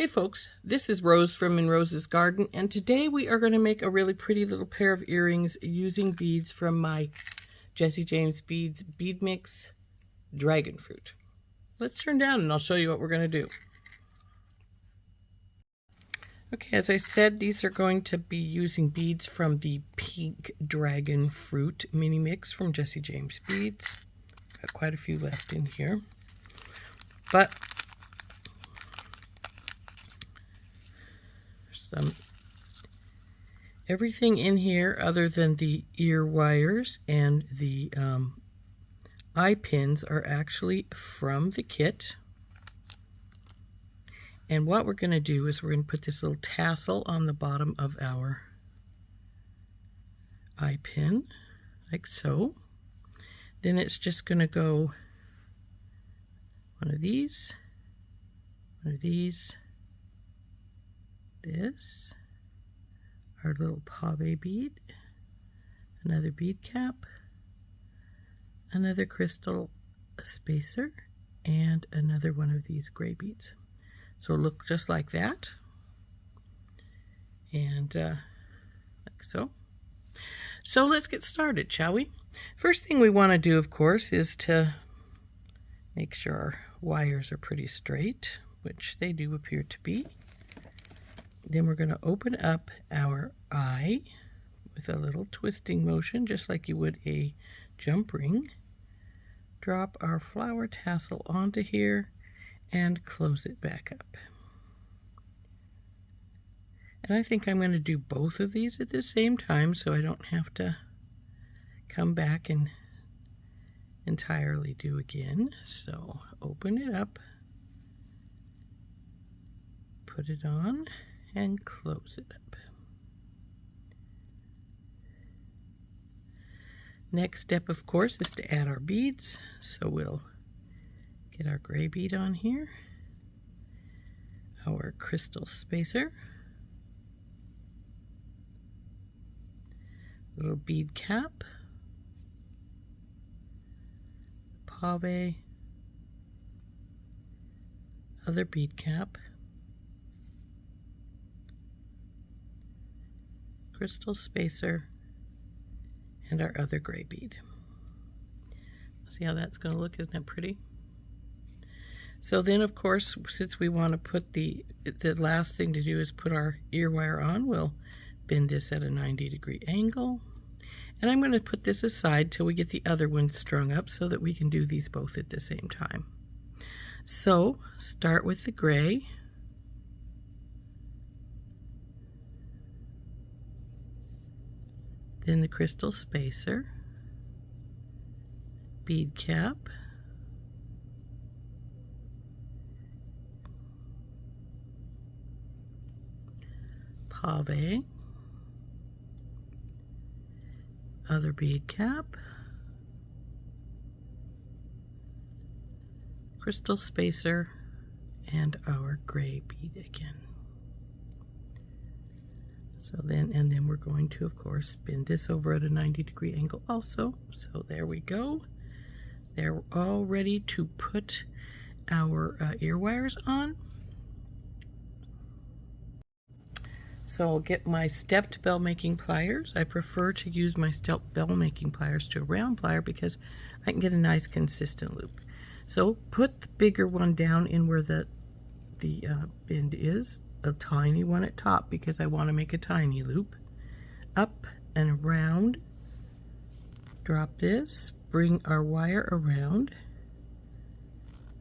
Hey folks, this is Rose from In Rose's Garden, and today we are going to make a really pretty little pair of earrings using beads from my Jessie James Beads Bead Mix Dragonfruit. Let's turn down and I'll show you what we're going to do. Okay, as I said, these are going to be using beads from the Pink Dragonfruit mini mix from Jessie James Beads. Got quite a few left in here, but everything in here other than the ear wires and the eye pins are actually from the kit. And what we're going to do is we're going to put this little tassel on the bottom of our eye pin, like so. Then it's just going to go one of these, this, our little pave bead, another bead cap, another crystal spacer, and another one of these gray beads. So it'll look just like that, and like so. So let's get started, shall we? First thing we want to do, of course, is to make sure our wires are pretty straight, which they do appear to be. Then we're going to open up our eye with a little twisting motion, just like you would a jump ring. Drop our flower tassel onto here and close it back up. And I think I'm going to do both of these at the same time so I don't have to come back and entirely do again. So open it up, put it on, and close it up. Next step, of course, is to add our beads. So we'll get our gray bead on here, our crystal spacer, little bead cap, pave, other bead cap, crystal spacer, and our other gray bead. See how that's going to look? Isn't that pretty? So then, of course, since we want to put the last thing to do is put our ear wire on, we'll bend this at a 90-degree angle. And I'm going to put this aside till we get the other one strung up so that we can do these both at the same time. So start with the gray. Then the crystal spacer, bead cap, pave, other bead cap, crystal spacer, and our gray bead again. So then, and then we're going to, of course, bend this over at a 90-degree angle also. So there we go. They're all ready to put our ear wires on. So I'll get my stepped bell making pliers. I prefer to use my stepped bell making pliers to a round plier because I can get a nice consistent loop. So put the bigger one down in where the bend is, a tiny one at top because I want to make a tiny loop. Up and around. Drop this, bring our wire around.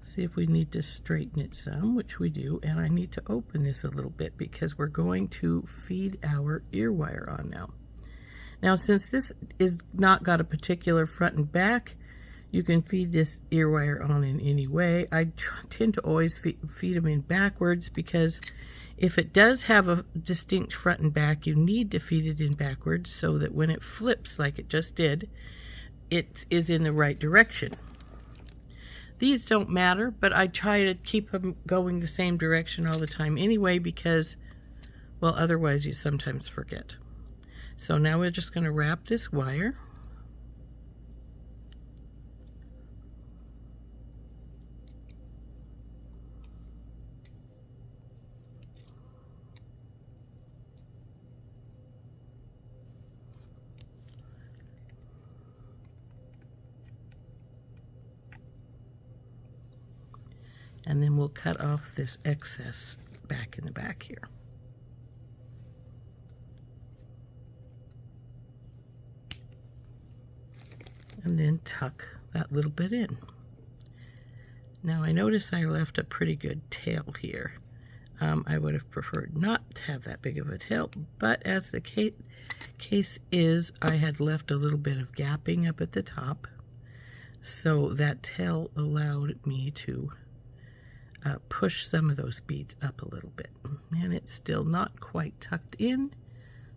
See if we need to straighten it some, which we do, and I need to open this a little bit because we're going to feed our ear wire on now. Now, since this is not got a particular front and back, you can feed this ear wire on in any way. I tend to always feed them in backwards because if it does have a distinct front and back, you need to feed it in backwards so that when it flips like it just did, it is in the right direction. These don't matter, but I try to keep them going the same direction all the time anyway because, well, otherwise you sometimes forget. So now we're just going to wrap this wire. And then we'll cut off this excess back in the back here. And then tuck that little bit in. Now I notice I left a pretty good tail here. I would have preferred not to have that big of a tail, but as the case is, I had left a little bit of gapping up at the top, so that tail allowed me to push some of those beads up a little bit. And it's still not quite tucked in,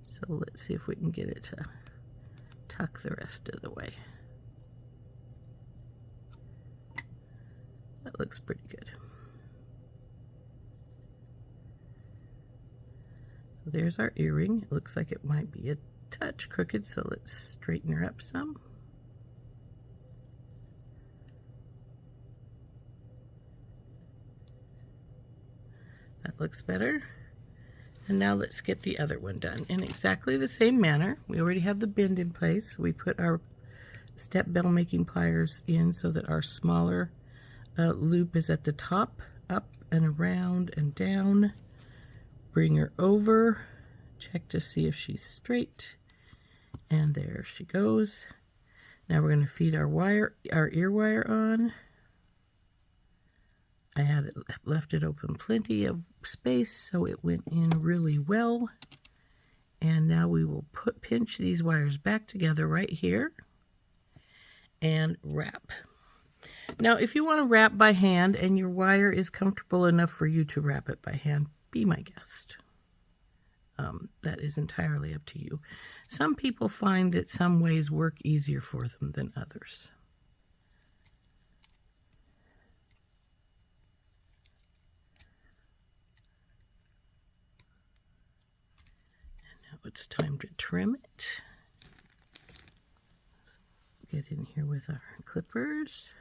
so let's see if we can get it to tuck the rest of the way. That looks pretty good. So there's our earring. It looks like it might be a touch crooked, so let's straighten her up some. That looks better. And now let's get the other one done in exactly the same manner. We already have the bend in place. We put our step bell making pliers in so that our smaller loop is at the top, up and around and down. Bring her over, check to see if she's straight, and there she goes. Now we're going to feed our ear wire on. I had left it open plenty of space, so it went in really well. And now we will pinch these wires back together right here and wrap. Now, if you want to wrap by hand and your wire is comfortable enough for you to wrap it by hand, be my guest. That is entirely up to you. Some people find that some ways work easier for them than others. And now it's time to trim it. So get in here with our clippers.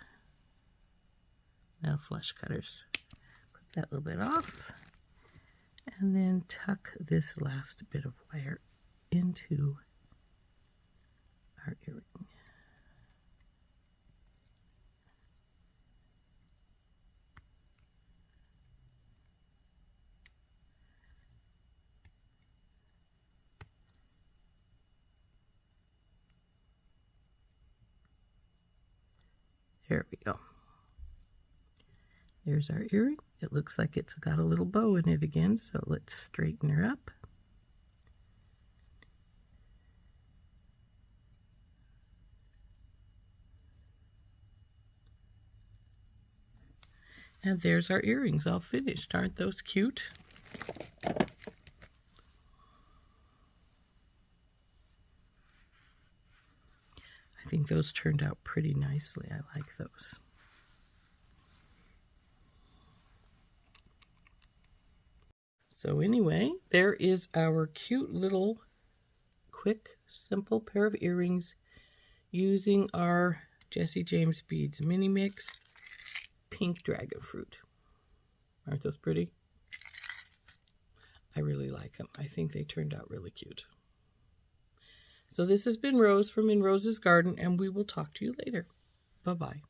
Now flush cutters. Clip that little bit off. And then tuck this last bit of wire into our earring. There we go. There's our earring. It looks like it's got a little bow in it again, so let's straighten her up. And there's our earrings all finished. Aren't those cute? I think those turned out pretty nicely. I like those. So anyway, there is our cute little quick, simple pair of earrings using our Jesse James Beads Mini Mix Pink Dragonfruit. Aren't those pretty? I really like them. I think they turned out really cute. So this has been Rose from In Rose's Garden, and we will talk to you later. Bye-bye.